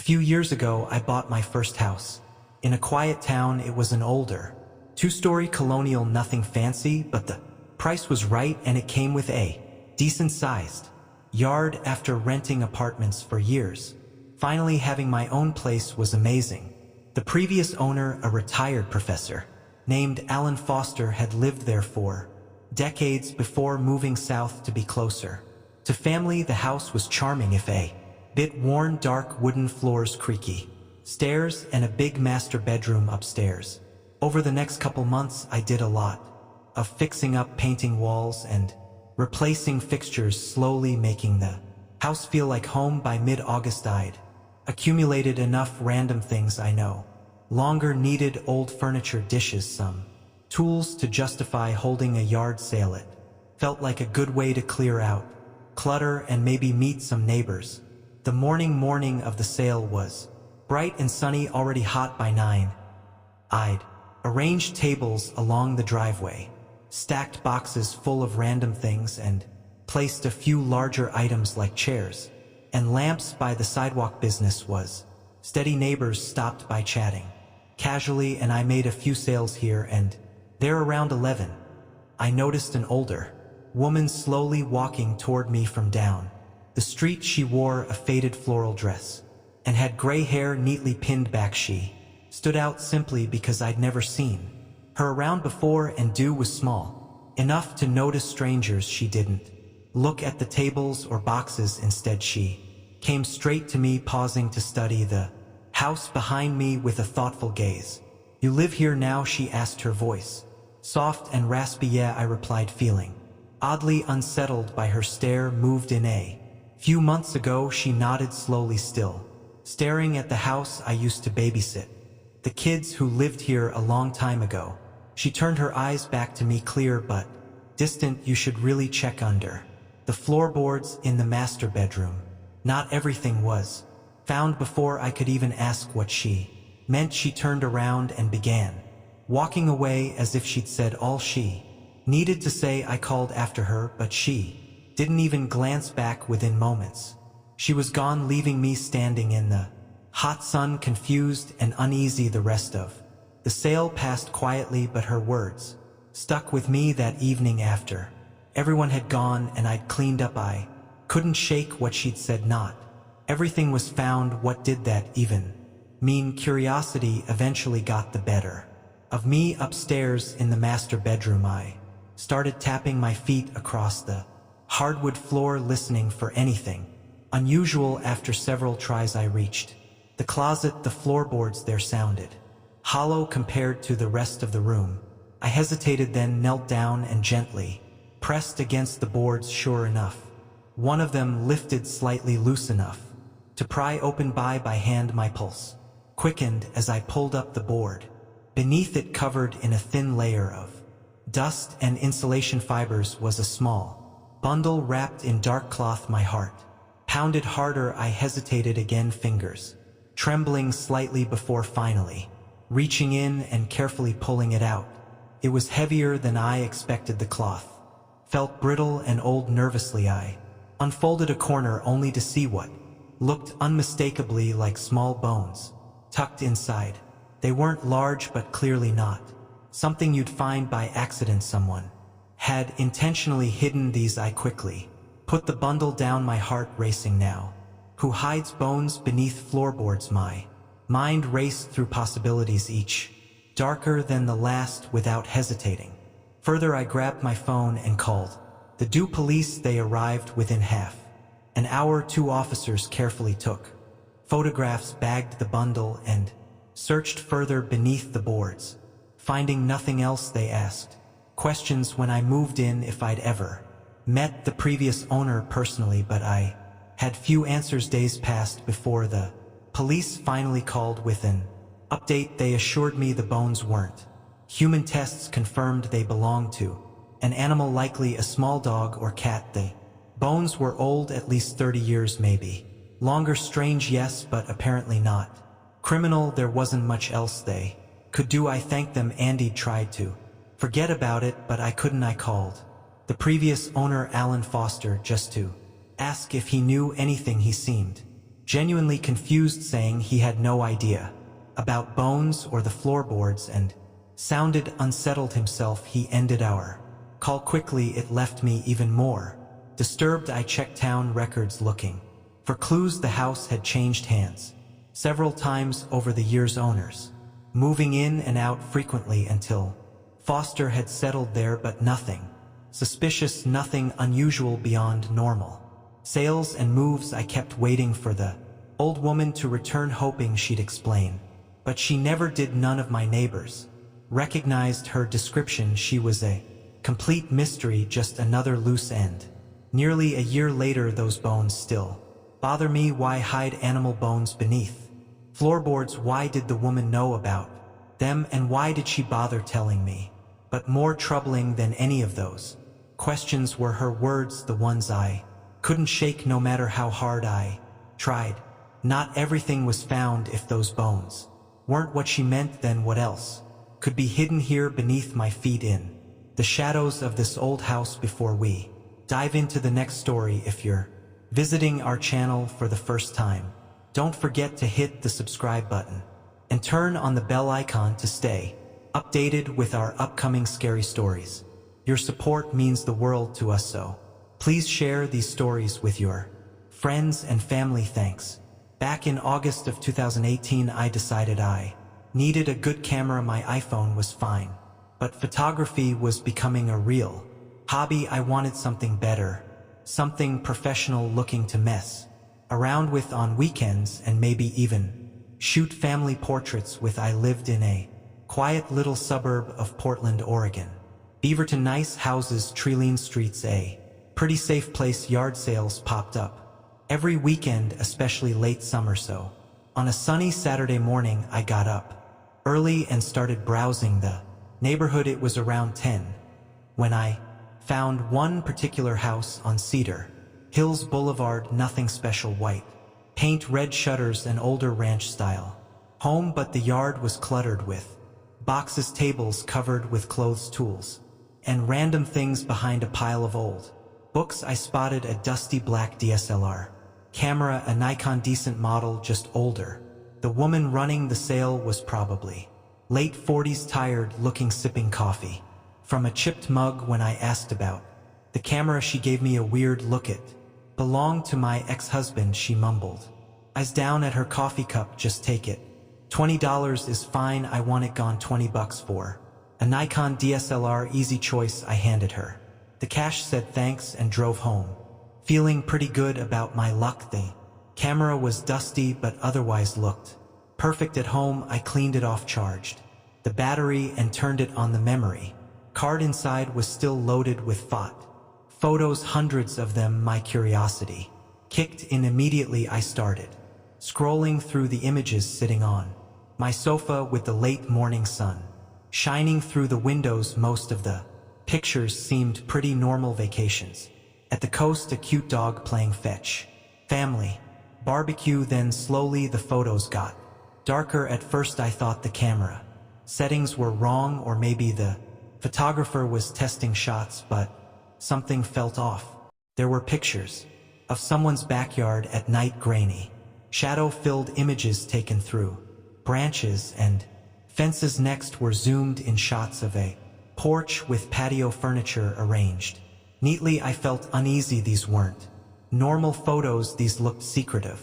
few years ago, I bought my first house. In a quiet town, it was an older, two-story colonial, nothing fancy, but the price was right and it came with a decent-sized yard. After renting apartments for years, finally having my own place was amazing. The previous owner, a retired professor named Alan Foster, had lived there for decades before moving south to be closer to family. The house was charming, if a bit worn, dark wooden floors, creaky stairs, and a big master bedroom upstairs. Over the next couple months, I did a lot of fixing up, painting walls and replacing fixtures, slowly making the house feel like home. By mid-August, I'd accumulated enough random things I no longer needed: old furniture, dishes, some tools to justify holding a yard sale. It felt like a good way to clear out clutter and maybe meet some neighbors. The morning of the sale was bright and sunny, already hot by 9. I'd arranged tables along the driveway, stacked boxes full of random things, and placed a few larger items like chairs and lamps by the sidewalk. Business was steady. Neighbors stopped by chatting casually, and I made a few sales here and there. Around 11, I noticed an older woman slowly walking toward me from down the street. She wore a faded floral dress and had gray hair neatly pinned back. She stood out simply because I'd never seen her around before, and Dew was small enough to notice strangers. She didn't look at the tables or boxes. Instead, she came straight to me, pausing to study the house behind me with a thoughtful gaze. "You live here now?" she asked, her voice soft and raspy. "Yeah," I replied, feeling oddly unsettled by her stare. "Moved in a few months ago." She nodded slowly, still staring at the house I used to babysit. "The kids who lived here a long time ago." She turned her eyes back to me, clear but distant. "You should really check under the floorboards in the master bedroom. Not everything was found." Before I could even ask what she meant, she turned around and began walking away, as if she'd said all she needed to say. I called after her, but she didn't even glance back. Within moments, she was gone, leaving me standing in the hot sun, confused and uneasy. The rest of the sale passed quietly, but her words stuck with me. That evening, after everyone had gone and I'd cleaned up, I couldn't shake what she'd said. Not everything was found. What did that even mean? Curiosity eventually got the better of me. Upstairs in the master bedroom, I started tapping my feet across the hardwood floor, listening for anything unusual. After several tries, I reached the closet. The floorboards there sounded hollow compared to the rest of the room. I hesitated, then knelt down and gently pressed against the boards. Sure enough, one of them lifted slightly, loose enough to pry open by hand. My pulse quickened as I pulled up the board. Beneath it, covered in a thin layer of dust and insulation fibers, was a small bundle wrapped in dark cloth. My heart pounded harder. I hesitated again, fingers trembling slightly, before finally reaching in and carefully pulling it out. It was heavier than I expected. The cloth felt brittle and old. Nervously, I unfolded a corner, only to see what looked unmistakably like small bones tucked inside. They weren't large, but clearly not something you'd find by accident. Someone had intentionally hidden these. I quickly put the bundle down, my heart racing. Now, who hides bones beneath floorboards? My mind raced through possibilities, each darker than the last. Without hesitating further, I grabbed my phone and called the Dew police. They arrived within half an hour. 2 officers carefully took photographs, bagged the bundle, and searched further beneath the boards. Finding nothing else, they asked questions when I moved in, if I'd ever met the previous owner personally, but I had few answers. Days passed before the police finally called with an update. They assured me the bones weren't human. Tests confirmed they belonged to an animal, likely a small dog or cat. The bones were old, at least 30 years, maybe longer. Strange, yes, but apparently not criminal. There wasn't much else they could do. I thanked them. Andy tried to forget about it, but I couldn't. I called the previous owner, Alan Foster, just to ask if he knew anything. He seemed genuinely confused, saying he had no idea about bones or the floorboards, and sounded unsettled himself. He ended our call quickly. It left me even more disturbed. I checked town records looking for clues. The house had changed hands several times over the years, owners moving in and out frequently until Foster had settled there, but nothing suspicious, nothing unusual beyond normal sales and moves. I kept waiting for the old woman to return, hoping she'd explain, but she never did. None of my neighbors recognized her description. She was a complete mystery, just another loose end. Nearly a year later, those bones still bother me. Why hide animal bones beneath floorboards? Why did the woman know about them, and why did she bother telling me? But more troubling than any of those questions were her words, the ones I couldn't shake no matter how hard I tried. Not everything was found. If those bones weren't what she meant, then what else could be hidden here beneath my feet in the shadows of this old house? Before we dive into the next story, if you're visiting our channel for the first time, don't forget to hit the subscribe button and turn on the bell icon to stay updated with our upcoming scary stories. Your support means the world to us, so please share these stories with your friends and family. Thanks. Back in August of 2018, I decided I needed a good camera. My iPhone was fine, but photography was becoming a real hobby. I wanted something better, something professional, looking to mess around with on weekends and maybe even shoot family portraits with. I lived in a quiet little suburb of Portland, Oregon. Beaverton, nice houses, tree-lined streets, a pretty safe place. Yard sales popped up every weekend, especially late summer. So on a sunny Saturday morning, I got up early and started browsing the neighborhood. It was around 10 when I found one particular house on Cedar Hills Boulevard. Nothing special, white paint, red shutters, an older ranch style home, but the yard was cluttered with boxes, tables covered with clothes, tools, and random things. Behind a pile of old books, I spotted a dusty black DSLR camera, a Nikon, decent model, just older. The woman running the sale was probably late 40s, tired looking, sipping coffee from a chipped mug. When I asked about the camera, she gave me a weird look. It belonged to my ex-husband, she mumbled. Eyes down at her coffee cup. Just take it. $20 is fine. I want it gone. $20 for a Nikon DSLR, easy choice. I handed her the cash, said thanks, and drove home, feeling pretty good about my luck. The camera was dusty, but otherwise looked perfect at home. I cleaned it off, charged the battery, and turned it on. The memory card inside was still loaded with photos, hundreds of them. My curiosity kicked in immediately. I started scrolling through the images, sitting on my sofa with the late morning sun shining through the windows. Most of the pictures seemed pretty normal: vacations at the coast, a cute dog playing fetch, family barbecue. Then slowly the photos got darker. At first I thought the camera settings were wrong, or maybe the photographer was testing shots, but something felt off. There were pictures of someone's backyard at night, grainy, shadow-filled images taken through branches and fences. Next were zoomed-in shots of a porch with patio furniture arranged neatly. I felt uneasy. These weren't normal photos. These looked secretive,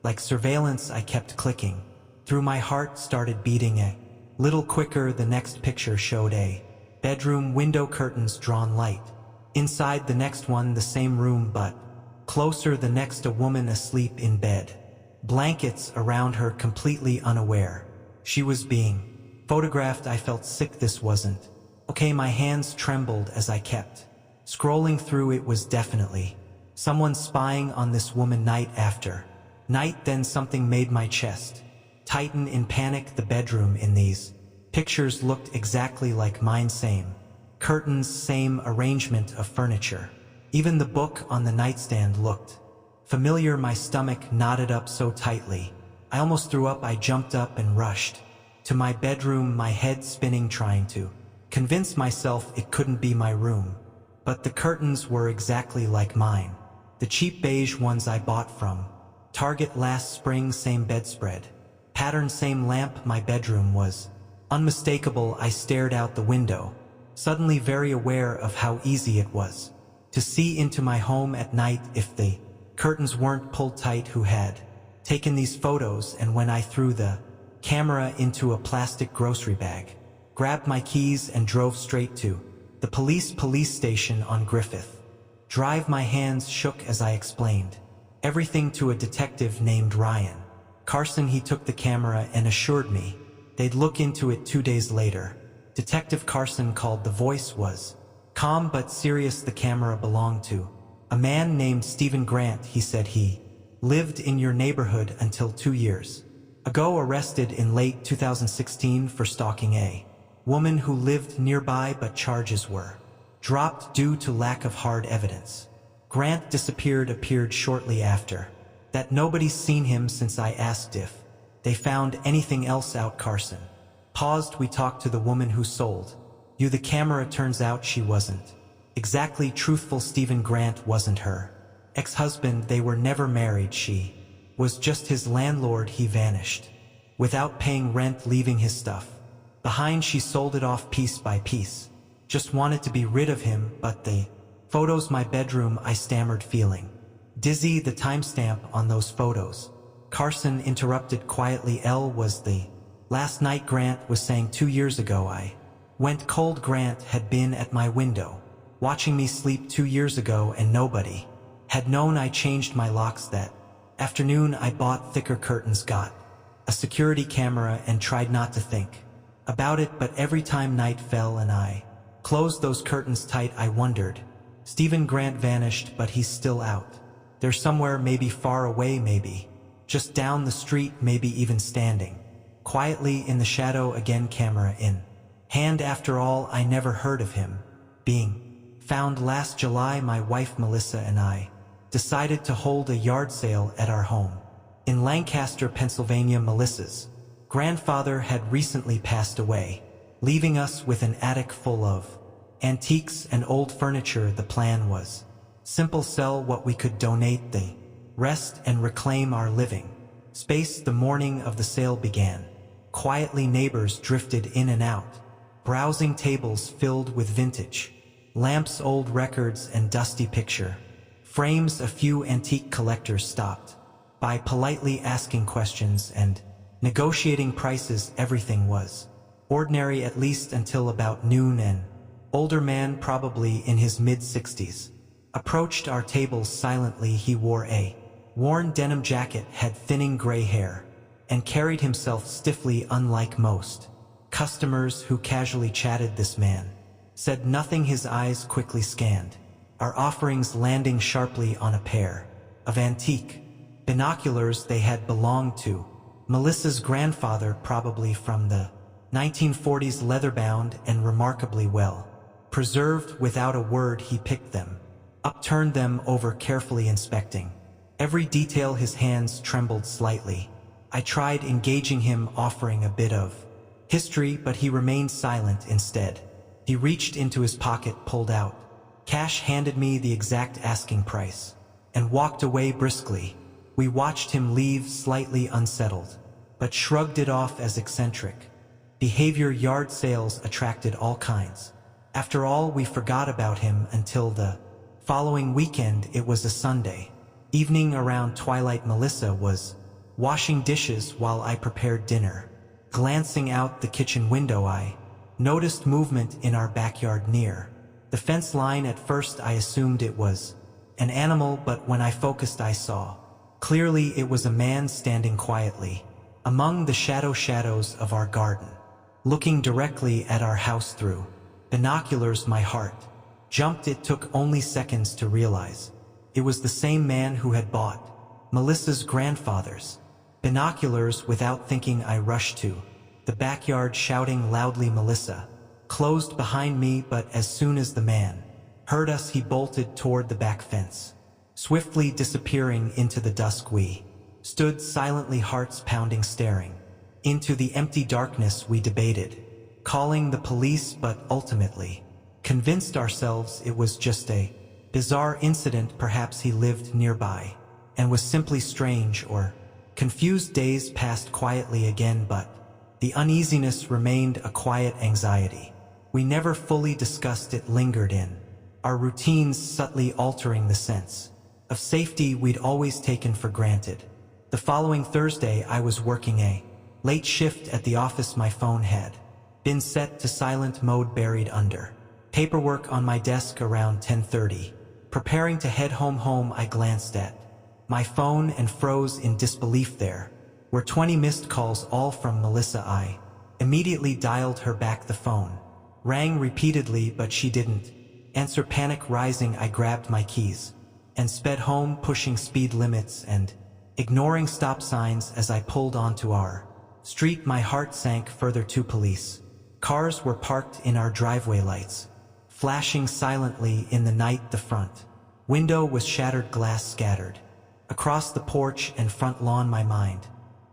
like surveillance. I kept clicking through. My heart started beating a little quicker. The next picture showed a bedroom, window curtains drawn light inside. The next one, the same room but closer. The next, a woman asleep in bed, blankets around her, completely unaware she was being photographed. I felt sick. This wasn't okay. My hands trembled as I kept scrolling through. It was definitely someone spying on this woman night after night. Then something made my chest tighten in panic. The bedroom in these pictures looked exactly like mine. Same curtains, same arrangement of furniture. Even the book on the nightstand looked familiar. My stomach knotted up so tightly I almost threw up. I jumped up and rushed to my bedroom, my head spinning, trying to convince myself it couldn't be my room. But the curtains were exactly like mine, the cheap beige ones I bought from Target last spring, same bedspread. Pattern, same lamp. My bedroom was unmistakable. I stared out the window, suddenly very aware of how easy it was to see into my home at night if the curtains weren't pulled tight. Who had taken these photos? And when I threw the camera into a plastic grocery bag, grabbed my keys and drove straight to the police station on Griffith Drive, my hands shook as I explained everything to a detective named Ryan Carson. He took the camera and assured me they'd look into it 2 days later. Detective Carson called. The voice was calm but serious. The camera belonged to a man named Stephen Grant. He said he lived in your neighborhood until 2 years ago, arrested in late 2016 for stalking a woman who lived nearby, but charges were dropped due to lack of hard evidence. Grant disappeared, appeared shortly after that. Nobody's seen him since. I asked if they found anything else out. Carson paused. We talked to the woman who sold you the camera. Turns out she wasn't exactly truthful. Stephen Grant wasn't her ex-husband. They were never married. She was just his landlord. He vanished without paying rent, leaving his stuff behind. She sold it off piece by piece, just wanted to be rid of him. But the photos, my bedroom, I stammered, feeling dizzy. The timestamp on those photos. Carson interrupted quietly. Was the last night Grant was saying. 2 years ago I went cold. Grant had been at my window watching me sleep 2 years ago, and nobody had known. I changed my locks that afternoon. I bought thicker curtains, got a security camera, and tried not to think about it. But every time night fell and I closed those curtains tight, I wondered. Stephen Grant vanished, but he's still out there somewhere, maybe far away, maybe just down the street, maybe even standing quietly in the shadow again, camera in hand. After all, I never heard of him being found. Last July, my wife Melissa and I decided to hold a yard sale at our home in Lancaster, Pennsylvania. Melissa's grandfather had recently passed away, leaving us with an attic full of antiques and old furniture. The plan was simple: sell what we could, donate the rest, and reclaim our living space. The morning of the sale began quietly. Neighbors drifted in and out, browsing tables filled with vintage lamps, old records, and dusty picture frames. A few antique collectors stopped by, politely asking questions and negotiating prices. Everything was ordinary, at least until about noon. An older man, probably in his mid-60s, approached our tables silently. He wore a worn denim jacket, had thinning gray hair, and carried himself stiffly. Unlike most customers who casually chatted, this man said nothing. His eyes quickly scanned our offerings, landing sharply on a pair of antique binoculars. They had belonged to Melissa's grandfather, probably from the 1940s, leather-bound and remarkably well preserved. Without a word, he picked them up, turned them over, carefully inspecting every detail. His hands trembled slightly. I tried engaging him, offering a bit of history, but he remained silent. Instead, he reached into his pocket, pulled out cash, handed me the exact asking price, and walked away briskly. We watched him leave, slightly unsettled, but shrugged it off as eccentric behavior. Yard sales attracted all kinds. After all, we forgot about him until the following weekend. It was a Sunday evening around twilight. Melissa was washing dishes while I prepared dinner. Glancing out the kitchen window, I noticed movement in our backyard near the fence line. At first I assumed it was an animal, but when I focused I saw clearly it was a man standing quietly among the shadows of our garden, looking directly at our house through binoculars. My heart jumped. It took only seconds to realize it was the same man who had bought Melissa's grandfather's binoculars. Without thinking, I rushed to the backyard, shouting loudly. Melissa closed behind me, but as soon as the man heard us, he bolted toward the back fence, swiftly disappearing into the dusk. We stood silently, hearts pounding, staring into the empty darkness. We debated calling the police, but ultimately convinced ourselves it was just a bizarre incident. Perhaps he lived nearby, and was simply strange or confused. Days passed quietly again, but the uneasiness remained a quiet anxiety. We never fully discussed it, lingered in our routines, subtly altering the sense of safety we'd always taken for granted. The following Thursday, I was working a late shift at the office. My phone had been set to silent mode, buried under paperwork on my desk. Around 10:30, preparing to head home, I glanced at my phone and froze in disbelief. There were 20 missed calls, all from Melissa. I immediately dialed her back. The phone rang repeatedly, but she didn't answer. Panic rising, I grabbed my keys and sped home, pushing speed limits and ignoring stop signs. As I pulled onto our street, my heart sank further. 2 police cars were parked in our driveway, lights flashing silently in the night. The front window was shattered, glass scattered across the porch and front lawn. My mind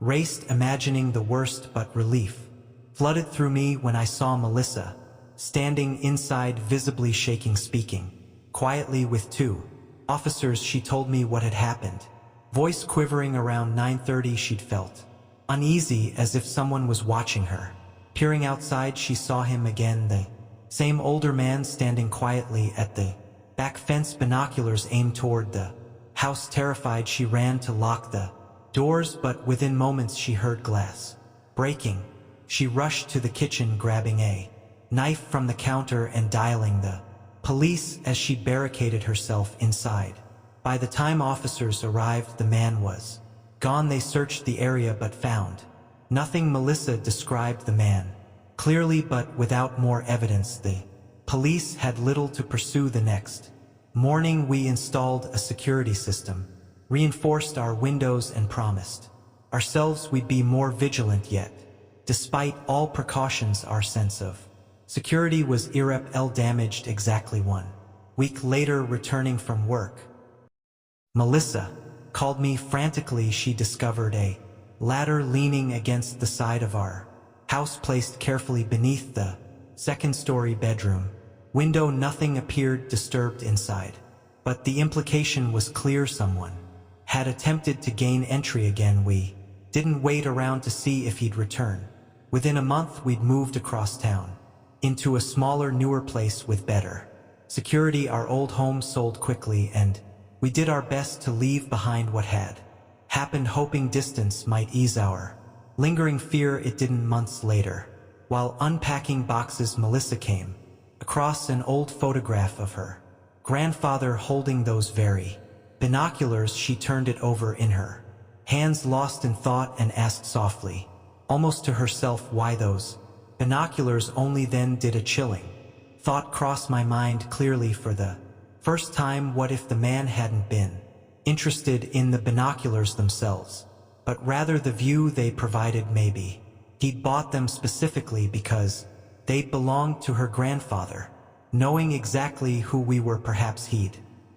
raced, imagining the worst, but relief flooded through me when I saw Melissa standing inside, visibly shaking, speaking quietly with 2 officers. She told me what had happened, voice quivering. Around 9:30, she'd felt uneasy, as if someone was watching her. Peering outside, she saw him again, the same older man standing quietly at the back fence, binoculars aimed toward the house. Terrified, she ran to lock the doors, but within moments she heard glass breaking. She rushed to the kitchen, grabbing a knife from the counter and dialing the police as she barricaded herself inside. By the time officers arrived, the man was gone. They searched the area but found nothing. Melissa described the man clearly, but without more evidence. The police had little to pursue. The next morning, we installed a security system, reinforced our windows, and promised ourselves we'd be more vigilant. Yet, despite all precautions, our sense of security was damaged. Exactly 1 week later, returning from work, Melissa called me frantically. She discovered a ladder leaning against the side of our house, placed carefully beneath the second-story bedroom window. Nothing appeared disturbed inside, but the implication was clear: someone had attempted to gain entry again. We didn't wait around to see if he'd return. Within a month, we'd moved across town into a smaller, newer place with better security. Our old home sold quickly, and we did our best to leave behind what had happened, hoping distance might ease our lingering fear. It didn't. Months later, while unpacking boxes, Melissa came across an old photograph of her grandfather holding those very binoculars. She turned it over in her hands, lost in thought, and asked softly, almost to herself, why those binoculars? Only then did a chilling thought cross my mind clearly for the first time. What if the man hadn't been interested in the binoculars themselves, but rather the view they provided? Maybe he'd bought them specifically because they belonged to her grandfather, knowing exactly who we were. Perhaps he'd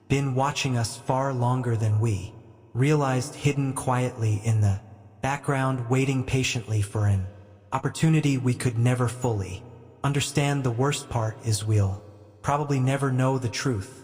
been watching us far longer than we realized, hidden quietly in the background, waiting patiently for an opportunity we could never fully understand. The worst part is we'll probably never know the truth.